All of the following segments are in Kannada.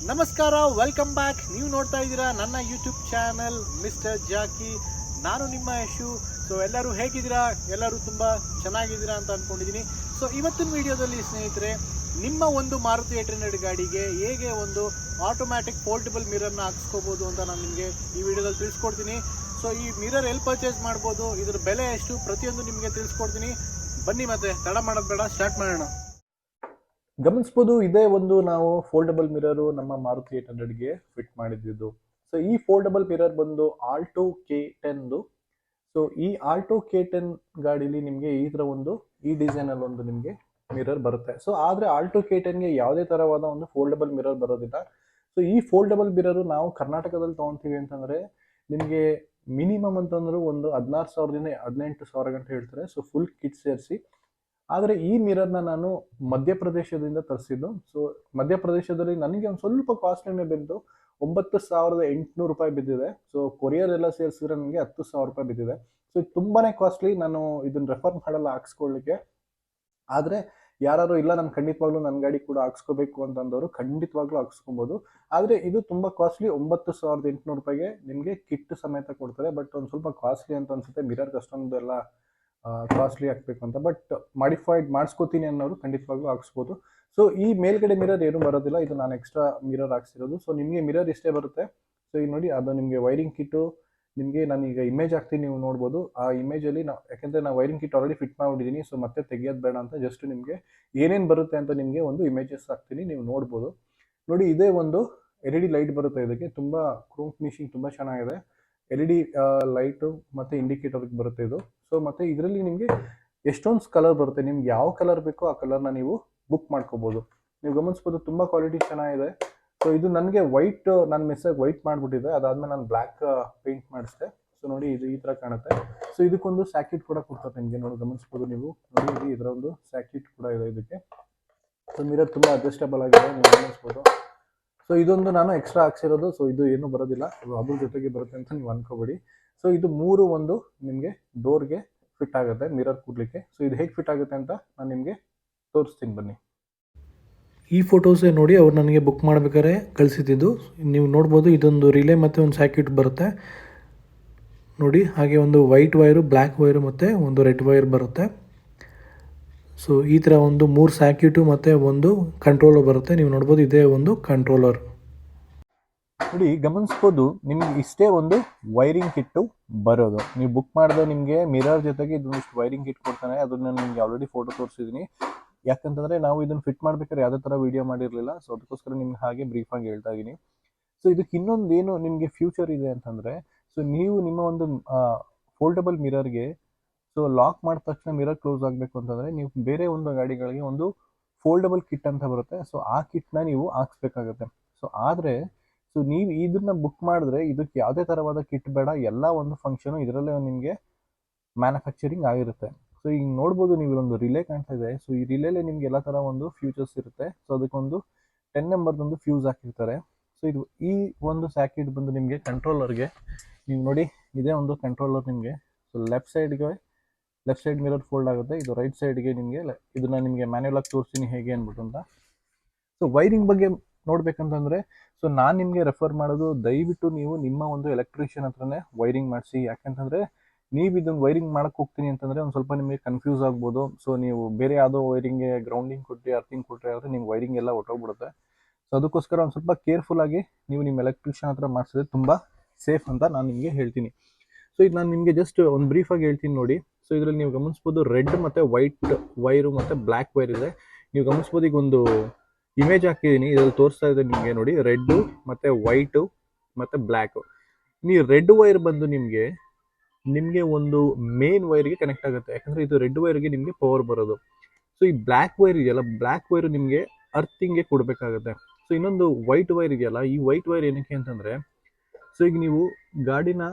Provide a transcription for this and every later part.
ನಮಸ್ಕಾರ, ವೆಲ್ಕಮ್ ಬ್ಯಾಕ್. ನೀವು ನೋಡ್ತಾ ಇದ್ದೀರಾ ನನ್ನ ಯೂಟ್ಯೂಬ್ ಚಾನಲ್ ಮಿಸ್ಟರ್ ಜಾಕಿ. ನಾನು ನಿಮ್ಮ ಯಶು. ಸೊ ಎಲ್ಲರೂ ಹೇಗಿದ್ದೀರಾ? ಎಲ್ಲರೂ ತುಂಬ ಚೆನ್ನಾಗಿದ್ದೀರಾ ಅಂತ ಅಂದ್ಕೊಂಡಿದ್ದೀನಿ. ಸೊ ಇವತ್ತಿನ ವಿಡಿಯೋದಲ್ಲಿ ಸ್ನೇಹಿತರೆ, ನಿಮ್ಮ ಒಂದು ಮಾರುತಿ 800 ಗಾಡಿಗೆ ಹೇಗೆ ಒಂದು ಆಟೋಮ್ಯಾಟಿಕ್ ಫೋಲ್ಡಬಲ್ ಮಿರರ್ನ ಹಾಕ್ಸ್ಕೋಬೋದು ಅಂತ ನಾನು ನಿಮಗೆ ಈ ವಿಡಿಯೋದಲ್ಲಿ ತಿಳಿಸ್ಕೊಡ್ತೀನಿ. ಸೊ ಈ ಮಿರರ್ ಎಲ್ಲಿ ಪರ್ಚೇಸ್ ಮಾಡ್ಬೋದು, ಇದರ ಬೆಲೆ ಎಷ್ಟು, ಪ್ರತಿಯೊಂದು ನಿಮಗೆ ತಿಳಿಸ್ಕೊಡ್ತೀನಿ. ಬನ್ನಿ ಮತ್ತೆ ತಡ ಮಾಡೋದು ಬೇಡ, ಸ್ಟಾರ್ಟ್ ಮಾಡೋಣ. ಗಮನಿಸ್ಬೋದು, ಇದೇ ಒಂದು ನಾವು ಫೋಲ್ಡಬಲ್ ಮಿರರು ನಮ್ಮ ಮಾರುತಿ 800ಗೆ ಫಿಟ್ ಮಾಡಿದ್ದು. ಸೊ ಈ ಫೋಲ್ಡಬಲ್ ಮಿರರ್ ಬಂದು ಆಲ್ಟೋ K10. ಸೊ ಈ ಆಲ್ಟೋ K10 ಗಾಡಿಲಿ ನಿಮಗೆ ಈ ಥರ ಒಂದು ಈ ಡಿಸೈನಲ್ಲಿ ಒಂದು ನಿಮಗೆ ಮಿರರ್ ಬರುತ್ತೆ. ಸೊ ಆದರೆ ಆಲ್ಟೋ K10ಗೆ ಯಾವುದೇ ಥರವಾದ ಒಂದು ಫೋಲ್ಡಬಲ್ ಮಿರರ್ ಬರೋದಿಲ್ಲ. ಸೊ ಈ ಫೋಲ್ಡಬಲ್ ಮಿರರು ನಾವು ಕರ್ನಾಟಕದಲ್ಲಿ ತೊಗೊತೀವಿ ಅಂತಂದರೆ ನಿಮಗೆ ಮಿನಿಮಮ್ ಅಂತಂದ್ರೆ ಒಂದು 16,000ದಿಂದ 18,000 ಗಂಟೆ ಹೇಳ್ತಾರೆ. ಸೊ ಫುಲ್ ಕಿಟ್ ಸೇರಿಸಿ. ಆದರೆ ಈ ಮಿರರ್ನ ನಾನು ಮಧ್ಯಪ್ರದೇಶದಿಂದ ತರಿಸಿದ್ದು. ಸೊ ಮಧ್ಯಪ್ರದೇಶದಲ್ಲಿ ನನಗೆ ಒಂದು ಸ್ವಲ್ಪ ಕಾಸ್ಟ್ಲಿನೇ ಬಿದ್ದು 9,800 ರೂಪಾಯಿ ಬಿದ್ದಿದೆ. ಸೊ ಕೊರಿಯರ್ ಎಲ್ಲ ಸೇರಿಸಿದ್ರೆ ನನಗೆ 10,000 ರೂಪಾಯಿ ಬಿದ್ದಿದೆ. ಸೊ ಇದು ತುಂಬಾ ಕಾಸ್ಟ್ಲಿ. ನಾನು ಇದನ್ನು ರೆಫರ್ ಮಾಡಲ್ಲ ಹಾಕ್ಸ್ಕೊಳ್ಳಿಕ್ಕೆ. ಆದರೆ ಯಾರು ಇಲ್ಲ ನಾನು ಖಂಡಿತವಾಗ್ಲೂ ನನ್ನ ಗಾಡಿ ಕೂಡ ಹಾಕ್ಸ್ಕೋಬೇಕು ಅಂತಂದವರು ಖಂಡಿತವಾಗ್ಲೂ ಹಾಕ್ಸ್ಕೊಬೋದು. ಆದರೆ ಇದು ತುಂಬ ಕಾಸ್ಟ್ಲಿ. 9,800 ರೂಪಾಯಿಗೆ ನಿಮಗೆ ಕಿಟ್ ಸಮೇತ ಕೊಡ್ತಾರೆ. ಬಟ್ ಒಂದು ಸ್ವಲ್ಪ ಕಾಸ್ಟ್ಲಿ ಅಂತ ಅನ್ಸುತ್ತೆ. ಮಿರರ್ ಅಷ್ಟೊಂದು ಎಲ್ಲ ಕಾಸ್ಟ್ಲಿ ಹಾಕ್ಬೇಕು ಅಂತ. ಬಟ್ ಮಾಡಿಫೈಡ್ ಮಾಡಿಸ್ಕೋತೀನಿ ಅನ್ನೋರು ಖಂಡಿತವಾಗ್ಲೂ ಹಾಕ್ಸ್ಬೋದು. ಸೊ ಈ ಮೇಲ್ಗಡೆ ಮಿರರ್ ಏನು ಬರೋದಿಲ್ಲ, ಇದು ನಾನು ಎಕ್ಸ್ಟ್ರಾ ಮಿರರ್ ಹಾಕ್ಸಿರೋದು. ಸೊ ನಿಮಗೆ ಮಿರರ್ ಇಷ್ಟೇ ಬರುತ್ತೆ. ಸೊ ಈಗ ನೋಡಿ, ಅದು ನಿಮಗೆ ವೈರಿಂಗ್ ಕಿಟ್ಟು ನಿಮಗೆ ನಾನೀಗ ಇಮೇಜ್ ಹಾಕ್ತೀನಿ, ನೀವು ನೋಡ್ಬೋದು. ಆ ಇಮೇಜಲ್ಲಿ ಯಾಕೆಂದರೆ ನಾನು ವೈರಿಂಗ್ ಕಿಟ್ ಆಲ್ರೆಡಿ ಫಿಟ್ ಮಾಡಿಬಿಟ್ಟಿದ್ದೀನಿ. ಸೊ ಮತ್ತೆ ತೆಗಿಯೋದು ಬೇಡ ಅಂತ ಜಸ್ಟ್ ನಿಮಗೆ ಏನೇನು ಬರುತ್ತೆ ಅಂತ ನಿಮಗೆ ಒಂದು ಇಮೇಜಸ್ ಹಾಕ್ತೀನಿ, ನೀವು ನೋಡ್ಬೋದು. ನೋಡಿ, ಇದೇ ಒಂದು LED ಲೈಟ್ ಬರುತ್ತೆ. ಇದಕ್ಕೆ ತುಂಬ ಕ್ರೋಮ್ ಫಿನಿಶಿಂಗ್ ತುಂಬ ಚೆನ್ನಾಗಿದೆ. LED ಲೈಟು ಮತ್ತು ಇಂಡಿಕೇಟರ್ಗೆ ಬರುತ್ತೆ ಇದು. ಸೊ ಮತ್ತು ಇದರಲ್ಲಿ ನಿಮಗೆ ಎಷ್ಟೊಂದು ಕಲರ್ ಬರುತ್ತೆ. ನಿಮ್ಗೆ ಯಾವ ಕಲರ್ ಬೇಕೋ ಆ ಕಲರ್ನ ನೀವು ಬುಕ್ ಮಾಡ್ಕೋಬೋದು. ನೀವು ಗಮನಿಸ್ಬೋದು, ತುಂಬ ಕ್ವಾಲಿಟಿ ಚೆನ್ನಾಗಿದೆ. ಸೊ ಇದು ನನಗೆ ವೈಟ್, ನಾನು ಮಿಸ್ಸಾಗಿ ವೈಟ್ ಮಾಡಿಬಿಟ್ಟಿದ್ದೆ. ಅದಾದಮೇಲೆ ನಾನು ಬ್ಲ್ಯಾಕ್ ಪೇಂಟ್ ಮಾಡಿಸಿದೆ. ಸೊ ನೋಡಿ, ಇದು ಈ ಥರ ಕಾಣುತ್ತೆ. ಸೊ ಇದಕ್ಕೊಂದು ಸ್ಯಾಕಿಟ್ ಕೂಡ ಕೊಡ್ತಾರೆ ನಿಮಗೆ. ನೋಡಿ ಗಮನಿಸ್ಬೋದು ನೀವು. ನೋಡಿ, ಇದರ ಒಂದು ಸ್ಯಾಕಿಟ್ ಕೂಡ ಇದೆ ಇದಕ್ಕೆ. ಸೊ ಮಿರರ್ ತುಂಬ ಅಡ್ಜಸ್ಟಬಲ್ ಆಗಿದೆ, ನೀವು ಗಮನಿಸ್ಬೋದು. ಸೊ ಇದೊಂದು ನಾನು ಎಕ್ಸ್ಟ್ರಾ ಹಾಕ್ಸಿರೋದು. ಸೊ ಇದು ಏನೂ ಬರೋದಿಲ್ಲ, ಅದ್ರ ಜೊತೆಗೆ ಬರುತ್ತೆ ಅಂತ ನೀವು ಅನ್ಕೋಬೇಡಿ. ಸೊ ಇದು ಒಂದು ನಿಮಗೆ ಡೋರ್ಗೆ ಫಿಟ್ ಆಗುತ್ತೆ ಮಿರರ್ ಕೂಡಲಿಕ್ಕೆ. ಸೊ ಇದು ಹೇಗೆ ಫಿಟ್ ಆಗುತ್ತೆ ಅಂತ ನಾನು ನಿಮಗೆ ತೋರಿಸ್ತೀನಿ, ಬನ್ನಿ. ಈ ಫೋಟೋಸೇ ನೋಡಿ, ಅವ್ರು ನನಗೆ ಬುಕ್ ಮಾಡಬೇಕಾದ್ರೆ ಕಳಿಸಿದ್ದು. ನೀವು ನೋಡ್ಬೋದು, ಇದೊಂದು ರಿಲೇ ಮತ್ತು ಒಂದು ಸ್ಯಾಕ್ಯೂಟ್ ಬರುತ್ತೆ ನೋಡಿ. ಹಾಗೆ ಒಂದು ವೈಟ್ ವೈರು, ಬ್ಲ್ಯಾಕ್ ವೈರು ಮತ್ತು ಒಂದು ರೆಡ್ ವೈರ್ ಬರುತ್ತೆ. ಸೊ ಈ ಥರ ಒಂದು 3 ಸ್ಯಾಕ್ಯೂಟು ಮತ್ತು ಒಂದು ಕಂಟ್ರೋಲರ್ ಬರುತ್ತೆ. ನೀವು ನೋಡ್ಬೋದು, ಇದೇ ಒಂದು ಕಂಟ್ರೋಲರ್. ನೋಡಿ ಗಮನಿಸ್ಬೋದು, ನಿಮ್ಗೆ ಇಷ್ಟೇ ಒಂದು ವೈರಿಂಗ್ ಕಿಟ್ಟು ಬರೋದು. ನೀವು ಬುಕ್ ಮಾಡಿದ್ರೆ ನಿಮಗೆ ಮಿರರ್ ಜೊತೆಗೆ ಇದೊಂದಿಷ್ಟು ವೈರಿಂಗ್ ಕಿಟ್ ಕೊಡ್ತಾನೆ. ಅದನ್ನ ನಿಮಗೆ ಆಲ್ರೆಡಿ ಫೋಟೋ ತೋರಿಸಿದ್ದೀನಿ. ಯಾಕಂತಂದರೆ ನಾವು ಇದನ್ನು ಫಿಟ್ ಮಾಡ್ಬೇಕಾದ್ರೆ ಯಾವುದೇ ಥರ ವೀಡಿಯೋ ಮಾಡಿರಲಿಲ್ಲ. ಸೊ ಅದಕ್ಕೋಸ್ಕರ ನಿಮ್ಗೆ ಹಾಗೆ ಬ್ರೀಫಾಗಿ ಹೇಳ್ತಾ ಇದ್ದೀನಿ. ಸೊ ಇದಕ್ಕೆ ಇನ್ನೊಂದು ಏನು ನಿಮಗೆ ಫ್ಯೂಚರ್ ಇದೆ ಅಂತಂದರೆ, ಸೊ ನೀವು ನಿಮ್ಮ ಒಂದು ಫೋಲ್ಡಬಲ್ ಮಿರರ್ಗೆ ಸೊ ಲಾಕ್ ಮಾಡಿದ ತಕ್ಷಣ ಮಿರರ್ ಕ್ಲೋಸ್ ಆಗಬೇಕು ಅಂತಂದರೆ ನೀವು ಬೇರೆ ಒಂದು ಗಾಡಿಗಳಿಗೆ ಒಂದು ಫೋಲ್ಡಬಲ್ ಕಿಟ್ ಅಂತ ಬರುತ್ತೆ. ಸೊ ಆ ಕಿಟ್ನ ನೀವು ಹಾಕ್ಸ್ಬೇಕಾಗತ್ತೆ. ಸೊ ಆದರೆ ಸೊ ನೀವು ಇದನ್ನ ಬುಕ್ ಮಾಡಿದ್ರೆ ಇದಕ್ಕೆ ಯಾವುದೇ ಥರವಾದ ಕಿಟ್ ಬೇಡ. ಎಲ್ಲ ಒಂದು ಫಂಕ್ಷನು ಇದರಲ್ಲೇ ನಿಮಗೆ ಮ್ಯಾನುಫ್ಯಾಕ್ಚರಿಂಗ್ ಆಗಿರುತ್ತೆ. ಸೊ ಈಗ ನೋಡ್ಬೋದು, ನೀವು ಒಂದು ರಿಲೇ ಕಾಣ್ತಾ ಇದೆ. ಸೊ ಈ ರಿಲೇಲಿ ನಿಮ್ಗೆ ಎಲ್ಲ ಥರ ಒಂದು ಫ್ಯೂಚರ್ಸ್ ಇರುತ್ತೆ. ಸೊ ಅದಕ್ಕೊಂದು 10 ನಂಬರ್ದೊಂದು ಫ್ಯೂಸ್ ಹಾಕಿರ್ತಾರೆ. ಸೊ ಇದು ಈ ಒಂದು ಸ್ಯಾಕಿಟ್ ಬಂದು ನಿಮಗೆ ಕಂಟ್ರೋಲರ್ಗೆ, ನೀವು ನೋಡಿ ಇದೇ ಒಂದು ಕಂಟ್ರೋಲರ್ ನಿಮಗೆ. So left side mirror fold ಆಗುತ್ತೆ. ಇದು ರೈಟ್ ಸೈಡ್ಗೆ ನಿಮಗೆ ಇದನ್ನ ನಿಮಗೆ ಮ್ಯಾನ್ಯುಯಲ್ ಆಗಿ ತೋರಿಸ್ತೀನಿ ಹೇಗೆ ಅಂದ್ಬಿಟ್ಟು ಅಂತ. ಸೊ ವೈರಿಂಗ್ ಬಗ್ಗೆ ನೋಡ್ಬೇಕಂತಂದ್ರೆ, ಸೊ ನಾನು ನಿಮಗೆ ರೆಫರ್ ಮಾಡೋದು, ದಯವಿಟ್ಟು ನೀವು ನಿಮ್ಮ ಒಂದು ಎಲೆಕ್ಟ್ರಿಷಿಯನ್ ಹತ್ರನೇ ವೈರಿಂಗ್ ಮಾಡಿಸಿ. ಯಾಕಂತಂದರೆ ನೀವು ಇದನ್ನು ವೈರಿಂಗ್ ಮಾಡಕ್ಕೆ ಹೋಗ್ತೀನಿ ಅಂತಂದರೆ ಒಂದು ಸ್ವಲ್ಪ ನಿಮಗೆ ಕನ್ಫ್ಯೂಸ್ ಆಗ್ಬೋದು. ಸೊ ನೀವು ಬೇರೆ ಯಾವುದೋ ವೈರಿಂಗ್ಗೆ ಗ್ರೌಂಡಿಂಗ್ ಕೊಟ್ಟು ಅರ್ಥಿಂಗ್ ಕೊಟ್ಟರೆ ಆದರೆ ನಿಮ್ಮ ವೈರಿಂಗ್ ಎಲ್ಲ ಹೊಟ್ಟೋಗ್ಬಿಡುತ್ತೆ. ಸೊ ಅದಕ್ಕೋಸ್ಕರ ಒಂದು ಸ್ವಲ್ಪ ಕೇರ್ಫುಲ್ಲಾಗಿ ನೀವು ನಿಮ್ಮ ಎಲೆಕ್ಟ್ರಿಷಿಯನ್ ಹತ್ರ ಮಾಡಿಸಿದ್ರೆ ತುಂಬ ಸೇಫ್ ಅಂತ ನಾನು ನಿಮಗೆ ಹೇಳ್ತೀನಿ. ಸೊ ಇದು ನಾನು ನಿಮಗೆ ಜಸ್ಟ್ ಒಂದು ಬ್ರೀಫಾಗಿ ಹೇಳ್ತೀನಿ ನೋಡಿ. ಸೊ ಇದರಲ್ಲಿ ನೀವು ಗಮನಿಸ್ಬೋದು, ರೆಡ್ ಮತ್ತು ವೈಟ್ ವೈರು ಮತ್ತು ಬ್ಲ್ಯಾಕ್ ವೈರ್ ಇದೆ. ನೀವು ಗಮನಿಸ್ಬೋದು, ಈಗ ಒಂದು ಇಮೇಜ್ ಹಾಕಿದ್ದೀನಿ, ಇದರಲ್ಲಿ ತೋರಿಸ್ತಾ ಇದೆ ನಿಮಗೆ ನೋಡಿ. ರೆಡ್ಡು ಮತ್ತು ವೈಟು ಮತ್ತು ಬ್ಲ್ಯಾಕು. ನೀವು ರೆಡ್ ವೈರ್ ಬಂದು ನಿಮಗೆ ಒಂದು ಮೇನ್ ವೈರ್ಗೆ ಕನೆಕ್ಟ್ ಆಗುತ್ತೆ. ಯಾಕಂದರೆ ಇದು ರೆಡ್ ವೈರ್ಗೆ ನಿಮಗೆ ಪವರ್ ಬರೋದು. ಸೊ ಈ ಬ್ಲ್ಯಾಕ್ ವೈರ್ ಇದೆಯಲ್ಲ, ಬ್ಲ್ಯಾಕ್ ವೈರು ನಿಮಗೆ ಅರ್ಥಿಂಗ್ಗೆ ಕೊಡಬೇಕಾಗುತ್ತೆ. ಸೊ ಇನ್ನೊಂದು ವೈಟ್ ವೈರ್ ಇದೆಯಲ್ಲ, ಈ ವೈಟ್ ವೈರ್ ಏನಕ್ಕೆ ಅಂತಂದರೆ, ಸೊ ಈಗ ನೀವು ಗಾಡಿನ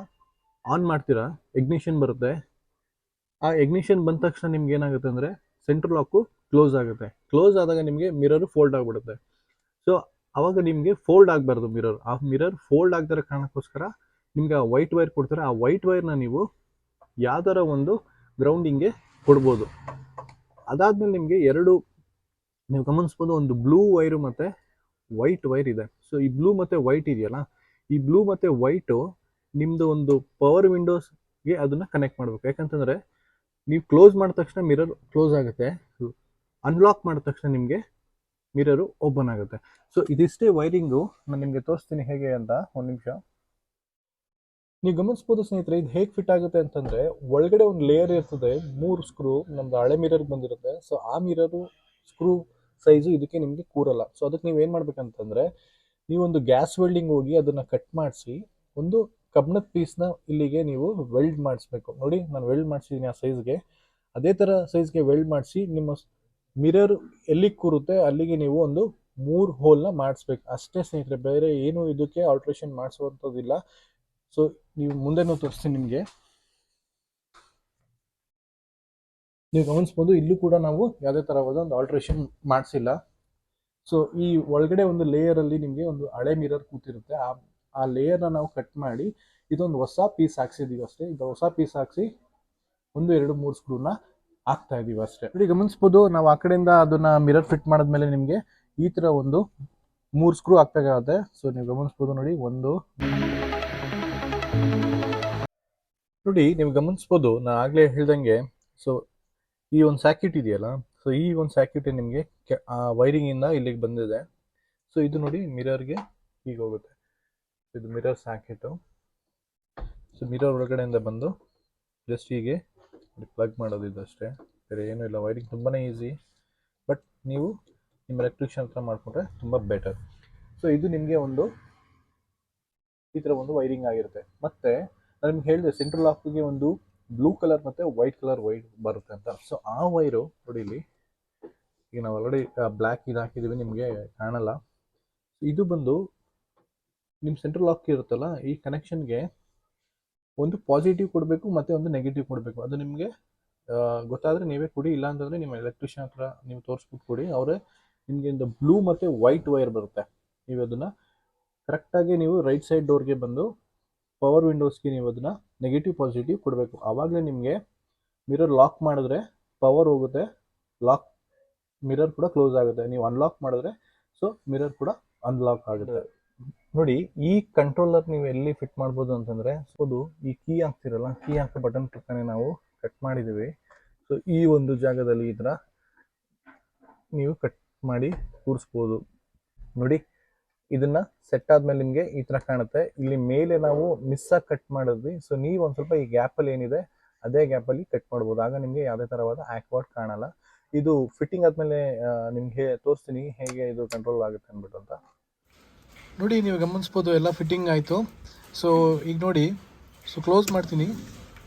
ಆನ್ ಮಾಡ್ತೀರಾ, ಎಗ್ನಿಷನ್ ಬರುತ್ತೆ. ಆ ಎಗ್ನಿಷನ್ ಬಂದ ತಕ್ಷಣ ನಿಮ್ಗೆ ಏನಾಗುತ್ತೆ ಅಂದರೆ ಸೆಂಟ್ರಲ್ ಲಾಕು ಕ್ಲೋಸ್ ಆಗುತ್ತೆ. ಕ್ಲೋಸ್ ಆದಾಗ ನಿಮಗೆ ಮಿರರು ಫೋಲ್ಡ್ ಆಗಿಬಿಡುತ್ತೆ. ಸೊ ಆವಾಗ ನಿಮಗೆ ಫೋಲ್ಡ್ ಆಗಬಾರ್ದು ಮಿರರ್. ಆ ಮಿರರ್ ಫೋಲ್ಡ್ ಆಗದಿರೋ ಕಾರಣಕ್ಕೋಸ್ಕರ ನಿಮ್ಗೆ ಆ ವೈಟ್ ವೈರ್ ಕೊಡ್ತಾರೆ. ಆ ವೈಟ್ ವೈರ್ನ ನೀವು ಯಾವ್ದಾರ ಒಂದು ಗ್ರೌಂಡಿಂಗ್ಗೆ ಕೊಡ್ಬೋದು. ಅದಾದಮೇಲೆ ನಿಮಗೆ ನೀವು ಗಮನಿಸ್ಬೋದು, ಒಂದು ಬ್ಲೂ ವೈರು ಮತ್ತು ವೈಟ್ ವೈರ್ ಇದೆ. ಸೊ ಸೊ ಈ ಬ್ಲೂ ಮತ್ತು ವೈಟ್ ಇದೆಯಲ್ಲ, ಈ ಬ್ಲೂ ಮತ್ತು ವೈಟು ನಿಮ್ಮದು ಒಂದು ಪವರ್ ವಿಂಡೋಸ್ಗೆ ಅದನ್ನು ಕನೆಕ್ಟ್ ಮಾಡಬೇಕು. ಯಾಕಂತಂದರೆ ನೀವು ಕ್ಲೋಸ್ ಮಾಡಿದ ತಕ್ಷಣ ಮಿರರ್ ಕ್ಲೋಸ್ ಆಗುತ್ತೆ, ಅನ್ಲಾಕ್ ಮಾಡಿದ ತಕ್ಷಣ ನಿಮಗೆ ಮಿರರು ಓಪನ್ ಆಗುತ್ತೆ. ಸೊ ಇದಿಷ್ಟೇ ವೈರಿಂಗು. ನಾನು ನಿಮಗೆ ತೋರಿಸ್ತೀನಿ ಹೇಗೆ ಅಂತ, ಒಂದು ನಿಮಿಷ. ನೀವು ಗಮನಿಸ್ಬೋದು ಸ್ನೇಹಿತರೆ, ಇದು ಹೇಗೆ ಫಿಟ್ ಆಗುತ್ತೆ ಅಂತಂದರೆ, ಒಳಗಡೆ ಒಂದು ಲೇಯರ್ ಇರ್ತದೆ, 3 ಸ್ಕ್ರೂ ನಮ್ದು ಹಳೆ ಮಿರರ್ಗೆ ಬಂದಿರುತ್ತೆ. ಸೊ ಆ ಮಿರರು ಸ್ಕ್ರೂ ಸೈಜು ಇದಕ್ಕೆ ನಿಮಗೆ ಕೂರಲ್ಲ. ಸೊ ಅದಕ್ಕೆ ನೀವು ಏನು ಮಾಡ್ಬೇಕಂತಂದರೆ, ನೀವೊಂದು ಗ್ಯಾಸ್ ವೆಲ್ಡಿಂಗ್ ಹೋಗಿ ಅದನ್ನು ಕಟ್ ಮಾಡಿಸಿ ಒಂದು ಕಬ್ಬಿಣದ ಪೀಸ್ನ ಇಲ್ಲಿಗೆ ನೀವು ವೆಲ್ಡ್ ಮಾಡಿಸ್ಬೇಕು. ನೋಡಿ, ನಾನು ವೆಲ್ಡ್ ಮಾಡಿಸಿದ್ದೀನಿ ಆ ಸೈಜ್ಗೆ. ಅದೇ ಥರ ಸೈಜ್ಗೆ ವೆಲ್ಡ್ ಮಾಡಿಸಿ ನಿಮ್ಮ ಮಿರರ್ ಎಲ್ಲಿಗೆ ಕೂರುತ್ತೆ ಅಲ್ಲಿಗೆ ನೀವು ಒಂದು 3 ಹೋಲ್ನ ಮಾಡಿಸ್ಬೇಕು ಅಷ್ಟೇ ಸ್ನೇಹಿತರೆ. ಬೇರೆ ಏನು ಇದಕ್ಕೆ ಆಲ್ಟ್ರೇಷನ್ ಮಾಡಿಸುವಂಥದ್ದಿಲ್ಲ. ಸೊ ನೀವು ಮುಂದೆನೂ ತೋರಿಸ್ತೀನಿ ನಿಮಗೆ. ನೀವು ಗಮನಿಸ್ಬೋದು, ಇಲ್ಲೂ ಕೂಡ ನಾವು ಯಾವುದೇ ಥರವಾದ ಒಂದು ಆಲ್ಟ್ರೇಷನ್ ಮಾಡಿಸಿಲ್ಲ. ಸೊ ಈ ಒಳಗಡೆ ಒಂದು ಲೇಯರಲ್ಲಿ ನಿಮಗೆ ಒಂದು ಹಳೆ ಮಿರರ್ ಕೂತಿರುತ್ತೆ. ಆ ಲೇಯರ್ನ ನಾವು ಕಟ್ ಮಾಡಿ ಇದೊಂದು ಹೊಸ ಪೀಸ್ ಹಾಕ್ಸಿದ್ದೀವಿ ಅಷ್ಟೇ. ಇದು ಹೊಸ ಪೀಸ್ ಹಾಕ್ಸಿ 1, 2, 3 ಸ್ಕ್ರೂನ ಹಾಕ್ತಾ ಇದ್ದೀವಿ ಅಷ್ಟೇ. ನೋಡಿ ಗಮನಿಸ್ಬೋದು, ನಾವು ಆ ಕಡೆಯಿಂದ ಅದನ್ನ ಮಿರರ್ ಫಿಟ್ ಮಾಡಿದ್ಮೇಲೆ ನಿಮಗೆ ಈ ಥರ ಒಂದು 3 ಸ್ಕ್ರೂ ಹಾಕ್ಬೇಕಾಗುತ್ತೆ. ಸೊ ನೀವು ಗಮನಿಸ್ಬೋದು, ನೋಡಿ ನೀವು ಗಮನಿಸ್ಬೋದು, ನಾನು ಆಗಲೇ ಹೇಳ್ದಂಗೆ. ಸೊ ಈ ಒಂದು ಸ್ಯಾಕ್ಯೂಟ್ ಇದೆಯಲ್ಲ, ಸೊ ಈ ಒಂದು ಸ್ಯಾಕ್ಯೂಟ್ ನಿಮಗೆ ವೈರಿಂಗಿಂದ ಇಲ್ಲಿಗೆ ಬಂದಿದೆ. ಸೊ ಇದು ನೋಡಿ ಮಿರರ್ಗೆ ಹೀಗೆ ಹೋಗುತ್ತೆ. ಇದು ಮಿರರ್ ಸ್ಯಾಕ್ಯೂಟು. ಸೊ ಮಿರರ್ ಒಳಗಡೆಯಿಂದ ಬಂದು ಜಸ್ಟ್ ಹೀಗೆ ಪ್ಲಗ್ ಮಾಡೋದು, ಇದಷ್ಟೇ, ಬೇರೆ ಏನೂ ಇಲ್ಲ. ವೈರಿಂಗ್ ತುಂಬಾ ಈಸಿ, ಬಟ್ ನೀವು ನಿಮ್ಮ ಎಲೆಕ್ಟ್ರಿಷಿಯನ್ ಹತ್ರ ಮಾಡಿಕೊಂಡ್ರೆ ತುಂಬ ಬೆಟರ್. ಸೊ ಇದು ನಿಮಗೆ ಒಂದು ಈ ಥರ ಒಂದು ವೈರಿಂಗ್ ಆಗಿರುತ್ತೆ. ಮತ್ತು ನಾನು ನಿಮ್ಗೆ ಹೇಳಿದೆ, ಸೆಂಟ್ರಲ್ ಲಾಕ್ಗೆ ಒಂದು ಬ್ಲೂ ಕಲರ್ ಮತ್ತು ವೈಟ್ ಕಲರ್ ವೈರ್ ಬರುತ್ತೆ ಅಂತ. ಸೊ ಆ ವೈರು ನೋಡಿ, ಇಲ್ಲಿ ಈಗ ನಾವು ಆಲ್ರೆಡಿ ಬ್ಲ್ಯಾಕ್ ಇದು ಹಾಕಿದ್ದೀವಿ, ನಿಮಗೆ ಕಾಣಲ್ಲ. ಇದು ಬಂದು ನಿಮ್ಮ ಸೆಂಟ್ರಲ್ ಲಾಕ್ ಇರುತ್ತಲ್ಲ, ಈ ಕನೆಕ್ಷನ್ಗೆ ಒಂದು ಪಾಸಿಟಿವ್ ಕೊಡಬೇಕು ಮತ್ತು ಒಂದು ನೆಗೆಟಿವ್ ಕೊಡಬೇಕು. ಅದು ನಿಮಗೆ ಗೊತ್ತಾದರೆ ನೀವೇ ಕೊಡಿ, ಇಲ್ಲ ಅಂತಂದರೆ ನಿಮ್ಮ ಎಲೆಕ್ಟ್ರಿಷಿಯನ್ ಹತ್ರ ನೀವು ತೋರಿಸ್ಬಿಟ್ಟು ಕೊಡಿ. ಅವರೇ ನಿಮಗೆ ಒಂದು ಬ್ಲೂ ಮತ್ತು ವೈಟ್ ವೈರ್ ಬರುತ್ತೆ. ನೀವು ಅದನ್ನು ಕರೆಕ್ಟಾಗಿ ನೀವು ರೈಟ್ ಸೈಡ್ ಡೋರ್ಗೆ ಬಂದು ಪವರ್ ವಿಂಡೋಸ್ಗೆ ನೀವು ಅದನ್ನು ನೆಗೆಟಿವ್ ಪಾಸಿಟಿವ್ ಕೊಡಬೇಕು. ಆವಾಗಲೇ ನಿಮಗೆ ಮಿರರ್ ಲಾಕ್ ಮಾಡಿದ್ರೆ ಪವರ್ ಹೋಗುತ್ತೆ, ಮಿರರ್ ಕೂಡ ಕ್ಲೋಸ್ ಆಗುತ್ತೆ. ನೀವು ಅನ್ಲಾಕ್ ಮಾಡಿದ್ರೆ ಸೊ ಮಿರರ್ ಕೂಡ ಅನ್ಲಾಕ್ ಆಗುತ್ತೆ. ನೋಡಿ, ಈ ಕಂಟ್ರೋಲರ್ ನೀವು ಎಲ್ಲಿ ಫಿಟ್ ಮಾಡ್ಬೋದು ಅಂತಂದರೆ, ಅದು ಈ ಕೀ ಹಾಕ್ತಿರಲ್ಲ, ಕೀ ಹಾಕೋ ಬಟನ್ ಪಕ್ಕನೆ ನಾವು ಕಟ್ ಮಾಡಿದ್ದೀವಿ. ಸೊ ಈ ಒಂದು ಜಾಗದಲ್ಲಿ ಈ ಥರ ನೀವು ಕಟ್ ಮಾಡಿ ಕೂರಿಸ್ಬೋದು. ನೋಡಿ, ಇದನ್ನ ಸೆಟ್ ಆದ್ಮೇಲೆ ನಿಮಗೆ ಈ ಥರ ಕಾಣುತ್ತೆ. ಇಲ್ಲಿ ಮೇಲೆ ನಾವು ಮಿಸ್ಸಾಗಿ ಕಟ್ ಮಾಡಿದ್ವಿ. ಸೊ ನೀವು ಒಂದು ಸ್ವಲ್ಪ ಈ ಗ್ಯಾಪಲ್ಲಿ ಏನಿದೆ ಅದೇ ಗ್ಯಾಪಲ್ಲಿ ಕಟ್ ಮಾಡ್ಬೋದು. ಆಗ ನಿಮಗೆ ಯಾವುದೇ ಥರವಾದ ಆಕ್ವರ್ಡ್ ಕಾಣಲ್ಲ. ಇದು ಫಿಟ್ಟಿಂಗ್ ಆದಮೇಲೆ ನಿಮಗೆ ತೋರಿಸ್ತೀನಿ ಹೇಗೆ ಇದು ಕಂಟ್ರೋಲ್ ಆಗುತ್ತೆ ಅಂದ್ಬಿಟ್ಟು ಅಂತ. ನೋಡಿ, ನೀವು ಗಮನಿಸ್ಬೋದು, ಎಲ್ಲ ಫಿಟ್ಟಿಂಗ್ ಆಯಿತು. ಸೊ ಈಗ ನೋಡಿ, ಸೊ ಕ್ಲೋಸ್ ಮಾಡ್ತೀನಿ.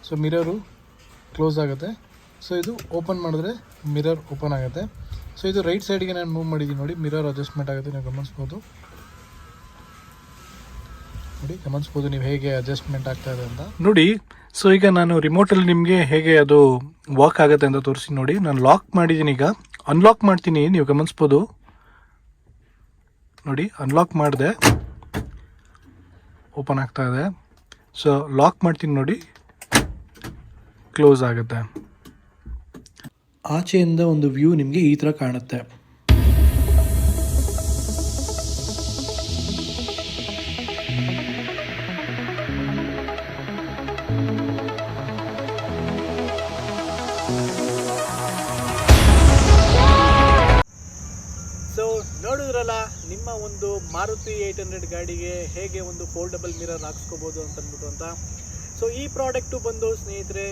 ಸೊ ಮಿರರು ಕ್ಲೋಸ್ ಆಗುತ್ತೆ. ಸೊ ಇದು ಓಪನ್ ಮಾಡಿದ್ರೆ ಮಿರರ್ ಓಪನ್ ಆಗುತ್ತೆ. ಸೊ ಇದು ರೈಟ್ ಸೈಡ್ಗೆ ನಾನು ಮೂವ್ ಮಾಡಿದ್ದೀನಿ. ನೋಡಿ, ಮಿರರ್ ಅಡ್ಜಸ್ಟ್ಮೆಂಟ್ ಆಗುತ್ತೆ. ನೀವು ಗಮನಿಸ್ಬೋದು, ನೋಡಿ ಗಮನಿಸ್ಬೋದು ನೀವು ಹೇಗೆ ಅಡ್ಜಸ್ಟ್ಮೆಂಟ್ ಆಗ್ತಾ ಇದೆ ಅಂತ ನೋಡಿ. ಸೊ ಈಗ ನಾನು ರಿಮೋಟಲ್ಲಿ ನಿಮಗೆ ಹೇಗೆ ಅದು ವಾಕ್ ಆಗುತ್ತೆ ಅಂತ ತೋರಿಸಿ. ನೋಡಿ, ನಾನು ಲಾಕ್ ಮಾಡಿದ್ದೀನಿ. ಈಗ ಅನ್ಲಾಕ್ ಮಾಡ್ತೀನಿ. ನೀವು ಗಮನಿಸ್ಬೋದು, ನೋಡಿ ಅನ್ಲಾಕ್ ಮಾಡಿದೆ, ಓಪನ್ ಆಗ್ತಾ ಇದೆ. ಸೊ ಲಾಕ್ ಮಾಡ್ತೀನಿ, ನೋಡಿ ಕ್ಲೋಸ್ ಆಗುತ್ತೆ. ಆಚೆಯಿಂದ ಒಂದು ವ್ಯೂ ನಿಮಗೆ ಈ ಥರ ಕಾಣುತ್ತೆ. ಸೊ ನೋಡಿದ್ರಲ್ಲ, ನಿಮ್ಮ ಒಂದು ಮಾರುತಿ 800 ಗಾಡಿಗೆ ಹೇಗೆ ಒಂದು ಫೋಲ್ಡಬಲ್ ಮಿರರ್ ಹಾಕ್ಸ್ಕೋಬೋದು ಅಂತಂದ್ಬಿಟ್ಟು ಅಂತ. ಸೊ ಈ ಪ್ರಾಡಕ್ಟು ಬಂದು ಸ್ನೇಹಿತರೆ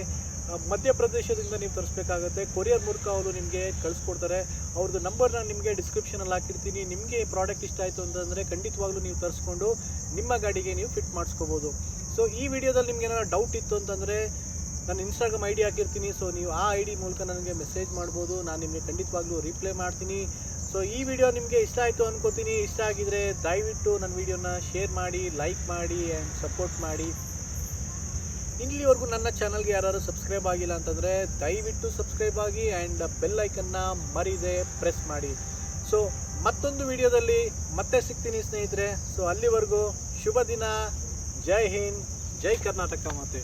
ಮಧ್ಯಪ್ರದೇಶದಿಂದ ನೀವು ತರಿಸ್ಬೇಕಾಗುತ್ತೆ. ಕೊರಿಯರ್ ಮೂಲಕ ಅವರು ನಿಮಗೆ ಕಳಿಸ್ಕೊಡ್ತಾರೆ. ಅವ್ರದ್ದು ನಂಬರ್ನ ನಿಮಗೆ ಡಿಸ್ಕ್ರಿಪ್ಷನಲ್ಲಿ ಹಾಕಿರ್ತೀನಿ. ನಿಮಗೆ ಪ್ರಾಡಕ್ಟ್ ಇಷ್ಟ ಆಯಿತು ಅಂತಂದರೆ ಖಂಡಿತವಾಗ್ಲೂ ನೀವು ತರಿಸ್ಕೊಂಡು ನಿಮ್ಮ ಗಾಡಿಗೆ ನೀವು ಫಿಟ್ ಮಾಡಿಸ್ಕೋಬೋದು. ಸೊ ಈ ವಿಡಿಯೋದಲ್ಲಿ ನಿಮ್ಗೆ ಏನಾದ್ರು ಡೌಟ್ ಇತ್ತು ಅಂತಂದರೆ ನಾನು ಇನ್ಸ್ಟಾಗ್ರಾಮ್ ID ಹಾಕಿರ್ತೀನಿ. ಸೊ ನೀವು ಆ ID ಮೂಲಕ ನನಗೆ ಮೆಸೇಜ್ ಮಾಡ್ಬೋದು. ನಾನು ನಿಮಗೆ ಖಂಡಿತವಾಗ್ಲೂ ರಿಪ್ಲೈ ಮಾಡ್ತೀನಿ. ಸೊ ಈ ವಿಡಿಯೋ ನಿಮಗೆ ಇಷ್ಟ ಆಯಿತು ಅನ್ಕೋತೀನಿ. ಇಷ್ಟ ಆಗಿದ್ರೆ ದಯವಿಟ್ಟು ನನ್ನ ವಿಡಿಯೋನ ಶೇರ್ ಮಾಡಿ, ಲೈಕ್ ಮಾಡಿ ಆ್ಯಂಡ್ ಸಪೋರ್ಟ್ ಮಾಡಿ. ಇಲ್ಲಿವರೆಗೂ ನನ್ನ ಚಾನಲ್ಗೆ ಯಾರು ಸಬ್ಸ್ಕ್ರೈಬ್ ಆಗಿಲ್ಲ ಅಂತಂದರೆ ದಯವಿಟ್ಟು ಸಬ್ಸ್ಕ್ರೈಬ್ ಆಗಿ ಆ್ಯಂಡ್ ಬೆಲ್ ಐಕನ್ನ ಮರಿದೆ ಪ್ರೆಸ್ ಮಾಡಿ. ಸೊ ಮತ್ತೊಂದು ವಿಡಿಯೋದಲ್ಲಿ ಮತ್ತೆ ಸಿಗ್ತೀನಿ ಸ್ನೇಹಿತರೆ. ಸೊ ಅಲ್ಲಿವರೆಗೂ ಶುಭ ದಿನ. ಜೈ ಹಿಂದ್, ಜೈ ಕರ್ನಾಟಕ ಮಾತೆ.